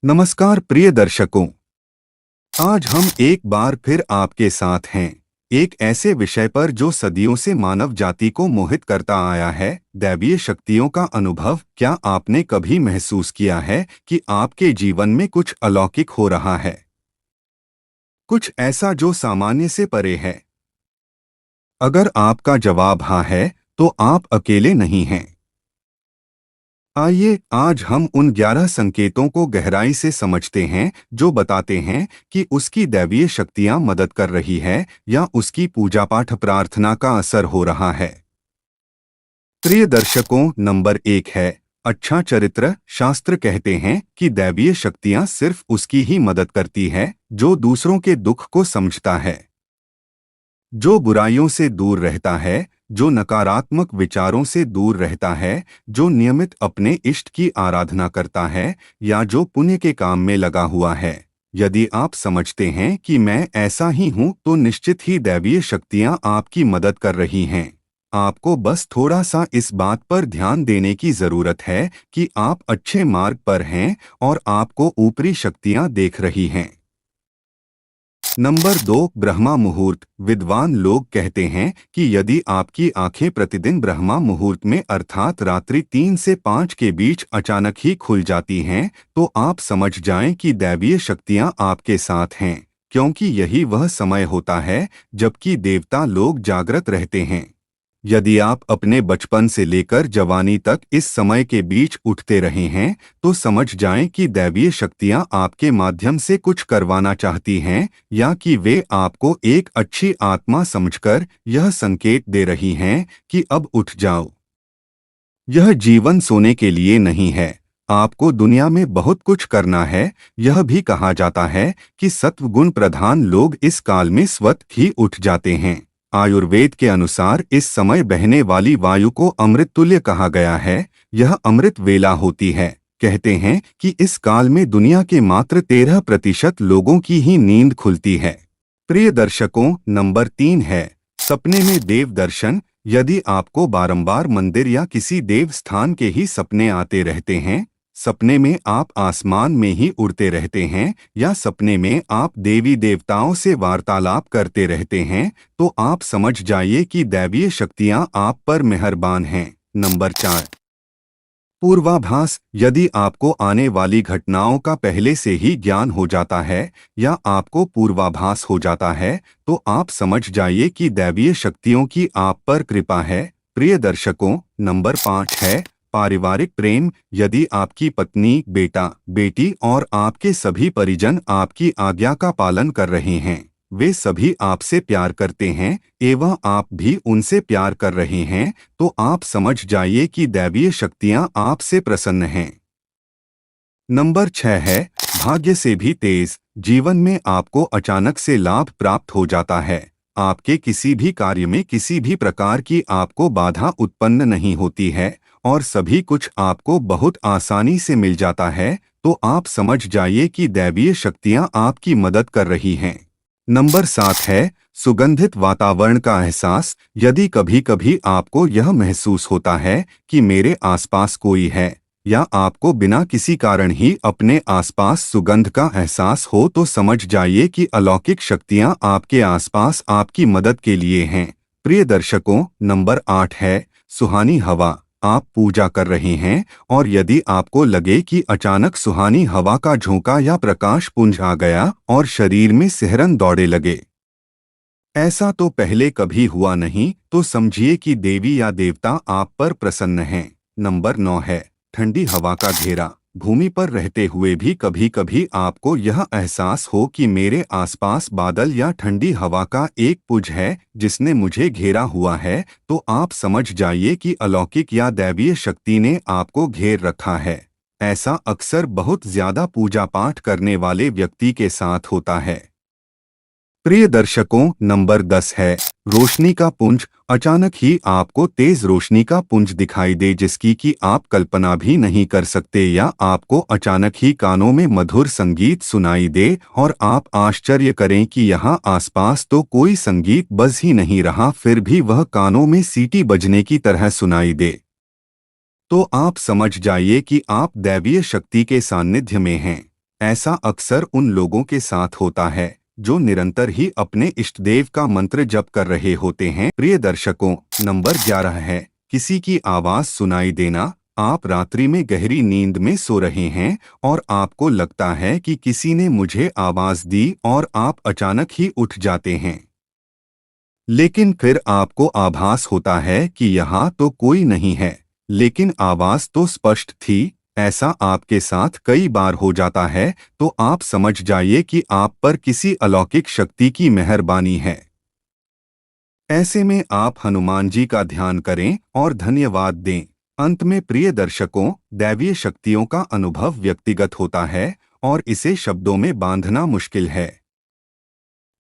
नमस्कार प्रिय दर्शकों, आज हम एक बार फिर आपके साथ हैं एक ऐसे विषय पर जो सदियों से मानव जाति को मोहित करता आया है, दैवीय शक्तियों का अनुभव। क्या आपने कभी महसूस किया है कि आपके जीवन में कुछ अलौकिक हो रहा है, कुछ ऐसा जो सामान्य से परे है? अगर आपका जवाब हाँ है, तो आप अकेले नहीं हैं। आइए आज हम उन 11 संकेतों को गहराई से समझते हैं जो बताते हैं कि उसकी दैवीय शक्तियां मदद कर रही है या उसकी पूजा पाठ प्रार्थना का असर हो रहा है। प्रिय दर्शकों, नंबर 1 है अच्छा चरित्र। शास्त्र कहते हैं कि दैवीय शक्तियां सिर्फ उसकी ही मदद करती है जो दूसरों के दुख को समझता है, जो बुराइयों से दूर रहता है, जो नकारात्मक विचारों से दूर रहता है, जो नियमित अपने इष्ट की आराधना करता है या जो पुण्य के काम में लगा हुआ है। यदि आप समझते हैं कि मैं ऐसा ही हूं, तो निश्चित ही दैवीय शक्तियां आपकी मदद कर रही हैं। आपको बस थोड़ा सा इस बात पर ध्यान देने की जरूरत है कि आप अच्छे मार्ग पर हैं और आपको ऊपरी शक्तियां देख रही हैं। नंबर 2, ब्रह्मा मुहूर्त। विद्वान लोग कहते हैं कि यदि आपकी आंखें प्रतिदिन ब्रह्मा मुहूर्त में अर्थात रात्रि 3 से 5 के बीच अचानक ही खुल जाती हैं, तो आप समझ जाएं कि दैवीय शक्तियां आपके साथ हैं, क्योंकि यही वह समय होता है जबकि देवता लोग जागृत रहते हैं। यदि आप अपने बचपन से लेकर जवानी तक इस समय के बीच उठते रहे हैं, तो समझ जाएं कि दैवीय शक्तियां आपके माध्यम से कुछ करवाना चाहती हैं या कि वे आपको एक अच्छी आत्मा समझकर यह संकेत दे रही हैं कि अब उठ जाओ। यह जीवन सोने के लिए नहीं है, आपको दुनिया में बहुत कुछ करना है। यह भी कहा जाता है कि सत्वगुण प्रधान लोग इस काल में स्वतः ही उठ जाते हैं। आयुर्वेद के अनुसार इस समय बहने वाली वायु को अमृत तुल्य कहा गया है। यह अमृत वेला होती है। कहते हैं कि इस काल में दुनिया के मात्र 13% लोगों की ही नींद खुलती है। प्रिय दर्शकों, नंबर 3 है सपने में देव दर्शन। यदि आपको बारंबार मंदिर या किसी देव स्थान के ही सपने आते रहते हैं, सपने में आप आसमान में ही उड़ते रहते हैं या सपने में आप देवी देवताओं से वार्तालाप करते रहते हैं, तो आप समझ जाइए कि दैवीय शक्तियां आप पर मेहरबान हैं। नंबर 4, पूर्वाभास। यदि आपको आने वाली घटनाओं का पहले से ही ज्ञान हो जाता है या आपको पूर्वाभास हो जाता है, तो आप समझ जाइए कि दैवीय शक्तियों की आप पर कृपा है। प्रिय दर्शकों, नंबर 5 है पारिवारिक प्रेम। यदि आपकी पत्नी, बेटा, बेटी और आपके सभी परिजन आपकी आज्ञा का पालन कर रहे हैं, वे सभी आपसे प्यार करते हैं एवं आप भी उनसे प्यार कर रहे हैं, तो आप समझ जाइए कि दैवीय शक्तियां आपसे प्रसन्न हैं। नंबर 6 है भाग्य से भी तेज। जीवन में आपको अचानक से लाभ प्राप्त हो जाता है। आपके किसी भी कार्य में किसी भी प्रकार की आपको बाधा उत्पन्न नहीं होती है और सभी कुछ आपको बहुत आसानी से मिल जाता है, तो आप समझ जाइए कि दैवीय शक्तियां आपकी मदद कर रही हैं। नंबर 7 है सुगंधित वातावरण का एहसास। यदि कभी कभी आपको यह महसूस होता है कि मेरे आसपास कोई है या आपको बिना किसी कारण ही अपने आसपास सुगंध का एहसास हो, तो समझ जाइए कि अलौकिक शक्तियां आपके आसपास आपकी मदद के लिए हैं। प्रिय दर्शकों, नंबर 8 है सुहानी हवा। आप पूजा कर रहे हैं और यदि आपको लगे कि अचानक सुहानी हवा का झोंका या प्रकाश पुंज आ गया और शरीर में सिहरन दौड़े लगे, ऐसा तो पहले कभी हुआ नहीं, तो समझिए कि देवी या देवता आप पर प्रसन्न हैं। नंबर 9 है ठंडी हवा का घेरा। भूमि पर रहते हुए भी कभी कभी आपको यह एहसास हो कि मेरे आसपास बादल या ठंडी हवा का एक पुंज है जिसने मुझे घेरा हुआ है, तो आप समझ जाइए कि अलौकिक या दैवीय शक्ति ने आपको घेर रखा है। ऐसा अक्सर बहुत ज्यादा पूजा पाठ करने वाले व्यक्ति के साथ होता है। प्रिय दर्शकों, नंबर 10 है रोशनी का पुंज। अचानक ही आपको तेज रोशनी का पुंज दिखाई दे जिसकी कि आप कल्पना भी नहीं कर सकते, या आपको अचानक ही कानों में मधुर संगीत सुनाई दे और आप आश्चर्य करें कि यहाँ आसपास तो कोई संगीत बज ही नहीं रहा, फिर भी वह कानों में सीटी बजने की तरह सुनाई दे, तो आप समझ जाइए कि आप दैवीय शक्ति के सानिध्य में हैं। ऐसा अक्सर उन लोगों के साथ होता है जो निरंतर ही अपने इष्टदेव का मंत्र जप कर रहे होते हैं। प्रिय दर्शकों, नंबर 11 है किसी की आवाज सुनाई देना। आप रात्रि में गहरी नींद में सो रहे हैं और आपको लगता है कि किसी ने मुझे आवाज दी और आप अचानक ही उठ जाते हैं। लेकिन फिर आपको आभास होता है कि यहाँ तो कोई नहीं है, लेकिन आवाज तो स्पष्ट थी। ऐसा आपके साथ कई बार हो जाता है तो आप समझ जाइए कि आप पर किसी अलौकिक शक्ति की मेहरबानी है। ऐसे में आप हनुमान जी का ध्यान करें और धन्यवाद दें। अंत में प्रिय दर्शकों, दैवीय शक्तियों का अनुभव व्यक्तिगत होता है और इसे शब्दों में बांधना मुश्किल है।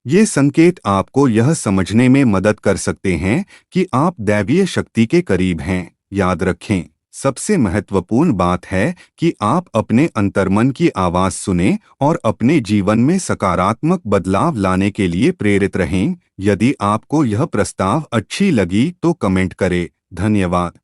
ये संकेत आपको यह समझने में मदद कर सकते हैं कि आप दैवीय शक्ति के करीब हैं। याद रखें, सबसे महत्वपूर्ण बात है कि आप अपने अंतर्मन की आवाज सुनें और अपने जीवन में सकारात्मक बदलाव लाने के लिए प्रेरित रहें। यदि आपको यह प्रस्ताव अच्छी लगी तो कमेंट करें। धन्यवाद।